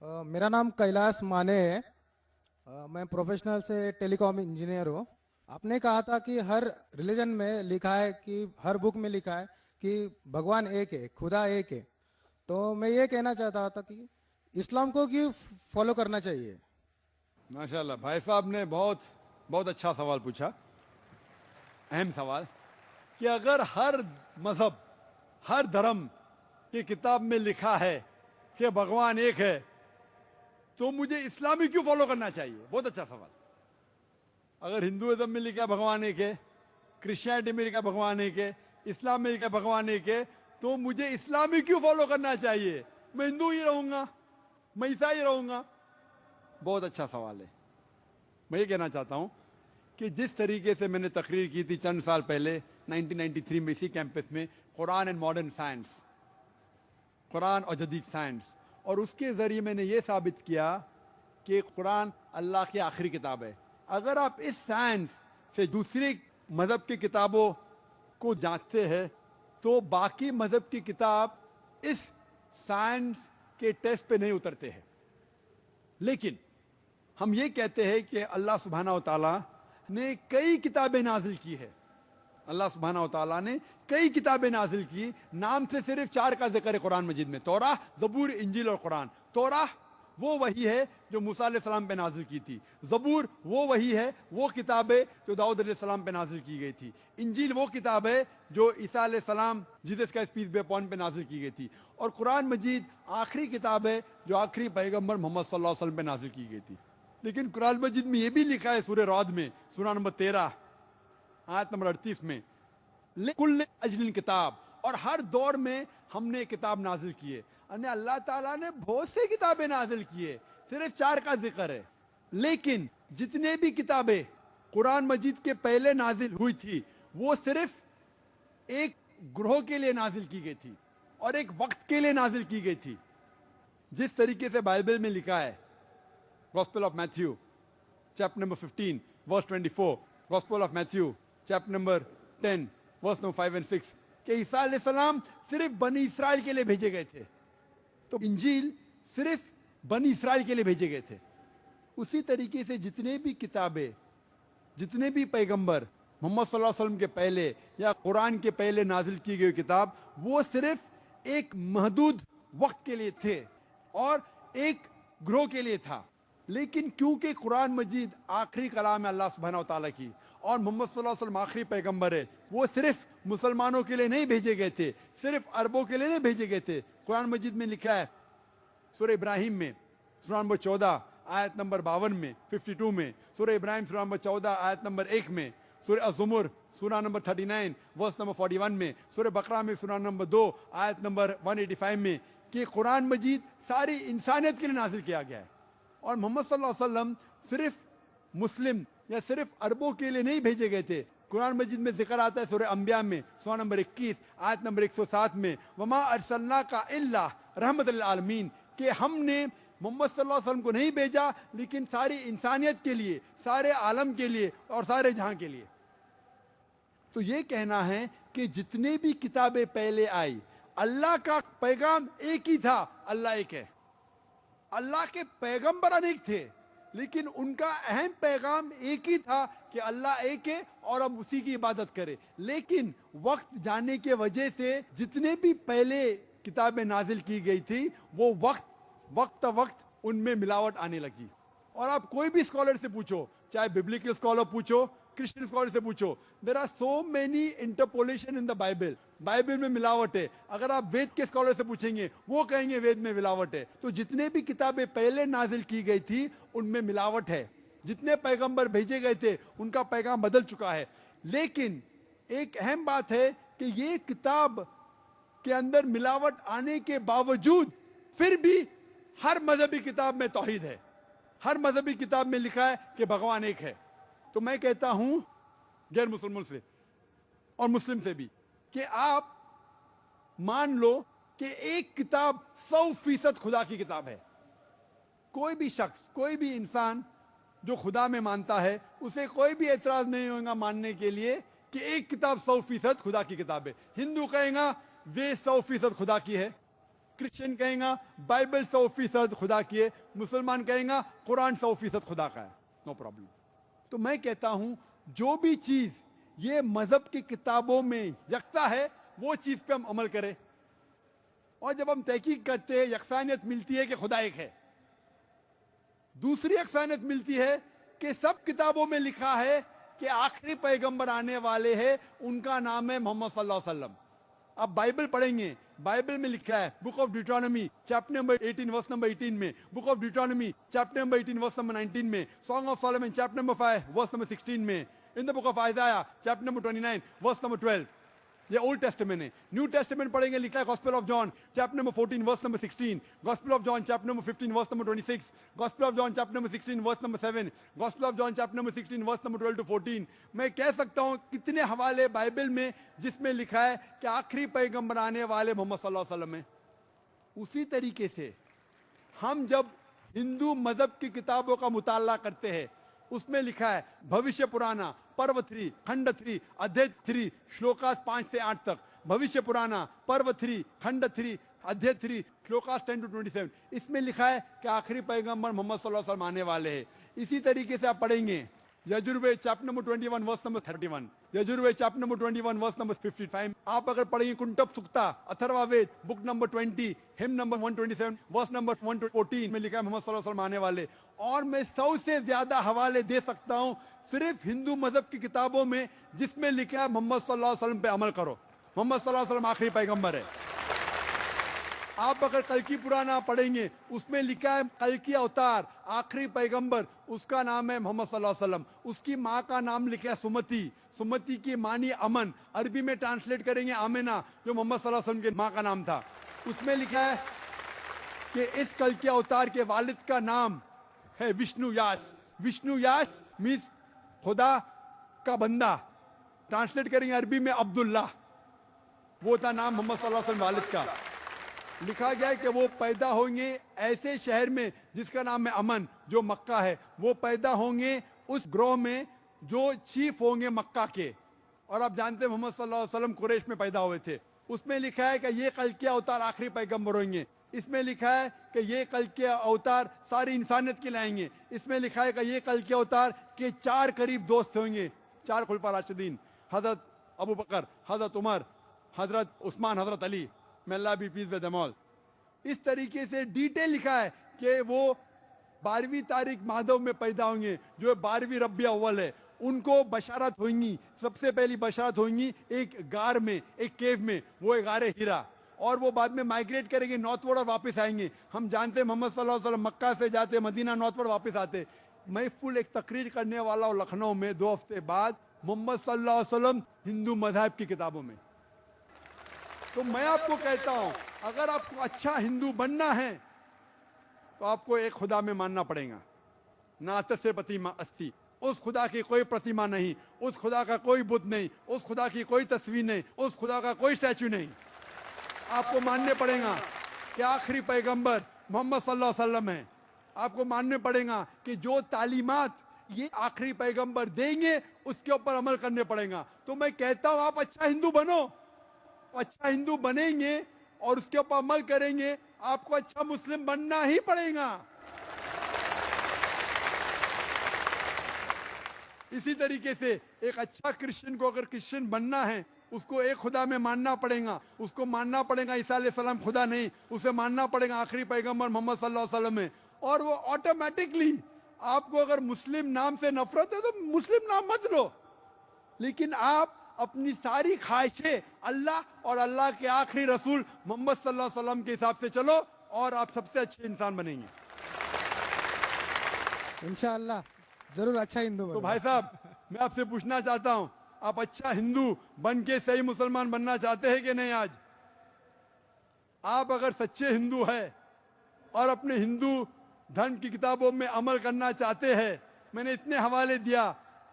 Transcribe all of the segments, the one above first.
मेरा नाम कैलाश माने है। मैं प्रोफेशनल से टेलीकॉम इंजीनियर हूँ। आपने कहा था कि हर रिलीजन में लिखा है कि हर बुक में लिखा है कि भगवान एक है, खुदा एक है। तो मैं ये कहना चाहता था कि इस्लाम को क्यों फॉलो करना चाहिए। माशाल्लाह, भाई साहब ने बहुत बहुत अच्छा सवाल पूछा, अहम सवाल, कि अगर हर मजहब, हर धर्म की किताब में लिखा है कि भगवान एक है, तो मुझे इस्लामी क्यों फॉलो करना चाहिए? बहुत अच्छा सवाल। अगर हिंदुइज्म में लिखा भगवान एक है, क्रिश्चियनिटी में लिखा भगवान एक है, इस्लाम में लिखा भगवान एक है, तो मुझे इस्लामी क्यों फॉलो करना चाहिए? मैं हिंदू ही रहूंगा, मैं ईसाई रहूंगा। बहुत अच्छा सवाल है। मैं ये कहना चाहता हूं कि जिस तरीके से मैंने तकरीर की थी चंद साल पहले 1993 में इसी कैंपस में, Quran and modern science, Quran और जदीद साइंस, और उसके ज़रिए मैंने ये साबित किया कि कुरान अल्लाह की आखिरी किताब है। अगर आप इस साइंस से दूसरी मज़हब की किताबों को जांचते हैं तो बाकी मज़हब की किताब इस साइंस के टेस्ट पे नहीं उतरते हैं। लेकिन हम ये कहते हैं कि अल्लाह सुब्हानहू व तआला ने कई किताबें नाजिल की है। अल्लाह सुब्हानहू व तआला ने कई किताबें नाजिल की, नाम से सिर्फ 4 का जिक्र है कुरान मजीद में, तौराह, ज़बूर, इंजील और कुरान। तौराह वो वही है जो मूसा अलैहिस्सलाम पे नाजिल की थी। ज़बूर वो वही है, वो किताब है जो दाऊद अलैहिस्सलाम पे नाजिल की गई थी। इंजील वो किताब है जो ईसा अलैहिस्सलाम, जीसस का पीस बी अपॉन पे नाजिल की गई थी। और कुरान मजीद आखिरी किताब है जो आखिरी पैगंबर मोहम्मद सल्लल्लाहु अलैहि वसल्लम पे नाजिल की गई थी। लेकिन कुरान मजीद में ये भी लिखा है सूरह रअद में, सूरा नंबर 13 आयत नंबर 38 में, कुल्ल अजलिन किताब, और हर दौर में हमने किताब नाजिल की है। यानी अल्लाह ताला ने बहुत सी किताबें नाजिल की है, सिर्फ 4 का जिक्र है। लेकिन जितने भी किताबें कुरान मजीद के पहले नाजिल हुई थी वो सिर्फ एक ग्रोह के लिए नाजिल की गई थी और एक वक्त के लिए नाजिल की गई थी। जिस तरीके से बाइबल में लिखा है, gospel of Matthew chapter number 15 verse 24, gospel of Matthew chapter number 10 verse number 5 and 6, कि ईसा अलैहिस्सलाम सिर्फ बनी इसराइल के लिए भेजे गए थे, तो इंजील सिर्फ बनी इसराइल के लिए भेजे गए थे। उसी तरीके से जितने भी किताबें, जितने भी पैगंबर मोहम्मद सल्लल्लाहु अलैहि वसल्लम के पहले या कुरान के पहले नाजिल की गई किताब, वो सिर्फ एक महदूद वक्त के लिए थे और एक ग्रोह के लिए था। लेकिन क्योंकि कुरान मजीद आखिरी कलाम है अल्लाह सुब्हानहू व तआला की और मोहम्मद सल्लल्लाहु अलैहि वसल्लम आखिरी पैगंबर है, वो सिर्फ मुसलमानों के लिए नहीं भेजे गए थे, सिर्फ अरबों के लिए नहीं भेजे गए थे। कुरान मजीद में लिखा है सूरह इब्राहिम में सूरा नंबर 14 आयत नंबर 52 में, 52 में, सूरह इब्राहिम सूरा नंबर 14 आयत नंबर 1 में, सूरह अज़्ज़ुमर सूरा नंबर 39 वर्स नंबर 41 में, सूरह बकरा में सूरा नंबर 2 आयत नंबर 185 में, कि कुरान मजीद सारी इंसानियत के लिए नाजिल किया गया है। और मोहम्मद सल्लल्लाहु अलैहि वसल्लम सिर्फ मुस्लिम या सिर्फ अरबों के लिए नहीं भेजे गए थे। कुरान मजीद में जिक्र आता है सूरह अंबिया में सूरा नंबर 21 आयत नंबर 107 में, वमा अरसलनाका इल्ला रहमतल लिल आलमीन, कि हमने मोहम्मद सल्लल्लाहु अलैहि वसल्लम को नहीं भेजा लेकिन सारी इंसानियत के लिए, सारे आलम के लिए और सारे जहां के लिए। तो ये कहना है कि जितने भी किताबें पहले आई, अल्लाह का पैगाम एक ही था, अल्लाह एक है। अल्लाह के पैगंबर अनेक थे लेकिन उनका अहम पैगाम एक ही था कि अल्लाह एक है और हम उसी की इबादत करें। लेकिन वक्त जाने के वजह से जितने भी पहले किताबें नाजिल की गई थी वो वक्त उनमें मिलावट आने लगी। और आप कोई भी स्कॉलर से पूछो, चाहे बिब्लिकल स्कॉलर पूछो, क्रिश्चियन स्कॉलर से पूछो, there are so many interpolation in the Bible. Bible में मिलावट है। अगर आप वेद के स्कॉलर से पूछेंगे वो कहेंगे वेद में मिलावट है। तो जितने भी किताबें पहले नाजिल की गई थी उनमें मिलावट है। जितने पैगंबर भेजे गए थे उनका पैगाम बदल चुका है। लेकिन एक अहम बात है कि ये किताब के अंदर मिलावट आने के बावजूद फिर भी हर मजहबी किताब में तौहीद है। हर मजहबी किताब में लिखा है कि भगवान एक है। तो मैं कहता हूं गैर मुसलमान से और मुस्लिम से भी कि आप मान लो कि एक किताब 100% खुदा की किताब है। कोई भी शख्स, कोई भी इंसान जो खुदा में मानता है उसे कोई भी एतराज नहीं होगा मानने के लिए कि एक किताब 100% खुदा की किताब है। हिंदू कहेगा वे 100% खुदा की है, क्रिश्चियन कहेगा बाइबल 100% खुदा की है, मुसलमान कहेगा कुरान 100% खुदा का है, नो प्रॉब्लम। तो मैं कहता हूं जो भी चीज ये मजहब की किताबों में यकसा है वो चीज पे हम अमल करें, और जब हम तहकीक करते हैं यकसानियत मिलती है कि खुदा एक है। दूसरी यकसानियत मिलती है कि सब किताबों में लिखा है कि आखिरी पैगंबर आने वाले हैं, उनका नाम है मोहम्मद सल्लल्लाहु अलैहि वसल्लम। आप बाइबल पढ़ेंगे, बाइबल में लिखा है book of Deuteronomy chapter number 18 verse number 18 में, book of Deuteronomy chapter number 18 verse number 19 में, song of Solomon chapter number 5 verse number 16 में, in the book of Isaiah chapter number 29 verse number 12। ये Old Testament है। New Testament पढ़ेंगे, लिखा है gospel of John chapter number 14 verse number 16, gospel of John chapter number 15 verse number 26, gospel of John chapter number 16 verse number 7, gospel of John chapter number 16 verse number 12 to 14। मैं कह सकता हूं कितने हवाले Bible में जिसमें लिखा है कि आखिरी पैगंबर आने वाले मोहम्मद सल्लल्लाहु अलैहि वसल्लम है। उसी तरीके से हम जब हिंदू मजहब की किताबों का मुताला करते हैं, उसमें लिखा है भविष्य पुराना पर्व 3 खंड 3 अध्याय 3 श्लोकास 5 से 8 तक, भविष्य पुराना पर्व 3 खंड 3 अध्याय 3 श्लोकास 10 to 27। इसमें लिखा है कि आखिरी पैगंबर मोहम्मद सल्लल्लाहु अलैहि वसल्लम आने वाले हैं। इसी तरीके से आप पढ़ेंगे Yajurveda chapter number 21 verse number 31, Yajurveda chapter number 21 verse number 55। आप अगर पढ़ेंगे Kuntap Sukta Atharvaveda book number 20 hymn number 127 verse number 114 में लिखा है मोहम्मद सल्लल्लाहु अलैहि वसल्लम आने वाले। और मैं 100 से ज्यादा हवाले दे सकता हूं सिर्फ हिंदू मजहब की किताबों में जिसमें लिखा है मोहम्मद सल्लल्लाहु अलैहि वसल्लम पे अमल करो, मोहम्मद सल्लल्लाहु अलैहि वसल्लम आखिरी पैगंबर है। आप अगर कल्कि पुराना पढ़ेंगे, उसमें लिखा है कल्कि अवतार आखिरी पैगंबर, उसका नाम है मोहम्मद सल्लल्लाहु अलैहि वसल्लम। उसकी माँ का नाम लिखा है सुमति, सुमति की मानी अमन, अरबी में ट्रांसलेट करेंगे आमिना, जो मोहम्मद सल्लल्लाहु अलैहि वसल्लम के माँ का नाम था। उसमें लिखा है कि इस कल्कि अवतार के वालिद का नाम है विष्णु यास। विष्णु यास मीन्स खुदा का बंदा, ट्रांसलेट करेंगे अरबी में अब्दुल्ला, वो था नाम मोहम्मद सल्लल्लाहु अलैहि वसल्लम वालिद का। लिखा गया है कि वो पैदा होंगे ऐसे शहर में जिसका नाम है अमन, जो मक्का है। वो पैदा होंगे उस ग्रोह में जो चीफ होंगे मक्का के। और आप जानते हैं मोहम्मद सल्लल्लाहु अलैहि वसल्लम कुरैश में पैदा हुए थे। उसमें लिखा है कि ये कल के अवतार आखिरी पैगंबर होंगे। इसमें लिखा है कि ये कल के अवतार सारी इंसानियत के लाएंगे। इसमें लिखा है कि ये कल के अवतार के 4 करीब दोस्त होंगे, 4 खुलफा राशिदीन, हजरत अबू बकर, हजरत उमर, हजरत उस्मान, हजरत Ali, may Allah be pleased with them all। इस तरीके से डिटेल लिखा है कि वो 12वीं तारीख माधव में पैदा होंगे, जो 12वीं रबी अव्वल है। उनको बशारत होंगी, सबसे पहली बशारत होंगी एक गार में, एक केव में, वो एक गारे हीरा। और वो बाद में माइग्रेट करेंगे नॉर्थवर्ड और वापस आएंगे। हम जानते हैं मोहम्मद सल्लल्लाहु अलैहि वसल्लम मक्का से जाते मदीना, नॉर्थवर्ड वापस आते। मैं फुल एक तकरीर करने वाला हूँ लखनऊ में 2 हफ्ते बाद, मोहम्मद सल्लल्लाहु अलैहि वसल्लम हिंदू मजहब की किताबों में। तो मैं आपको कहता हूं अगर आपको अच्छा हिंदू बनना है तो आपको एक खुदा में मानना पड़ेगा, ना से प्रतिमा अस्ति, उस खुदा की कोई प्रतिमा नहीं, उस खुदा का कोई बुत नहीं, उस खुदा की कोई तस्वीर नहीं, उस खुदा का कोई स्टैचू नहीं। आपको मानने पड़ेगा कि आखिरी पैगंबर मोहम्मद सल्लल्लाहु अलैहि वसल्लम है। आपको मानने पड़ेगा कि जो तालीमात ये आखिरी पैगंबर देंगे उसके ऊपर अमल करने पड़ेगा। तो मैं कहता हूं आप अच्छा हिंदू बनो, अच्छा हिंदू बनेंगे और उसके ऊपर अमल करेंगे, आपको अच्छा मुस्लिम बनना ही पड़ेगा। इसी तरीके से एक अच्छा क्रिश्चियन को अगर क्रिश्चियन बनना है, उसको एक खुदा में मानना पड़ेगा। उसको मानना पड़ेगा ईसा अलैहिस्सलाम खुदा नहीं, उसे मानना पड़ेगा आखिरी पैगंबर मोहम्मद सल्लल्लाहु अलैहि वसल्लम है। और वो ऑटोमेटिकली, आपको अगर मुस्लिम नाम से नफरत है तो मुस्लिम नाम मत लो, लेकिन आप अपनी सारी ख्वाहिशें अल्लाह और अल्लाह के आखिरी रसूल मोहम्मद सल्लल्लाहु अलैहि वसल्लम के हिसाब से चलो और आप सबसे अच्छे इंसान बनेंगे इंशाअल्लाह। जरूर अच्छा हिंदू तो बनो। भाई साहब, मैं आपसे पूछना चाहता हूं, आप अच्छा हिंदू बन के सही मुसलमान बनना चाहते हैं कि नहीं? आज आप अगर सच्चे हिंदू है और अपने हिंदू धर्म की किताबों में अमल करना चाहते हैं, मैंने इतने हवाले दिया,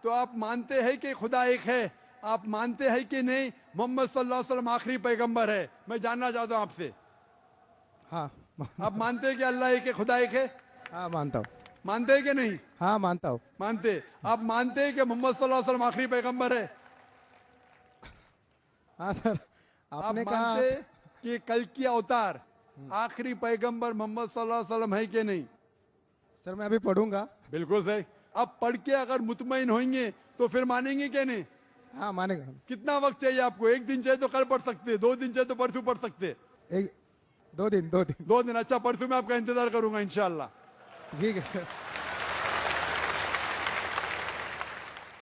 तो आप मानते हैं कि खुदा एक है? आप मानते हैं कि नहीं मोहम्मद सल्लल्लाहु अलैहि वसल्लम आखिरी पैगंबर है? मैं जानना चाहता हूं आपसे, हाँ आप मानते हैं कि अल्लाह एक है, खुदा एक है? हाँ मानता हूँ। मानते हैं कि नहीं? हाँ मानता हूँ। मानते। आप मानते हैं कि मोहम्मद सल्लल्लाहु अलैहि वसल्लम आखिरी पैगंबर है? हाँ सर, आप आपने कहा। मानते हैं कि कल की अवतार आखिरी पैगंबर मोहम्मद सल्लल्लाहु अलैहि वसल्लम है कि नहीं? सर मैं अभी पढ़ूंगा। बिल्कुल सही। अब पढ़ के अगर मुतमईन होंगे तो फिर मानेंगे कि नहीं? हाँ मानेगा। कितना वक्त चाहिए आपको? एक दिन चाहिए तो कल पढ़ सकते, 2 दिन चाहिए तो परसों पढ़ सकते। एक 2 दिन 2 दिन। 2 दिन। अच्छा, परसों मैं आपका इंतजार करूंगा इंशाल्लाह। ठीक है सर।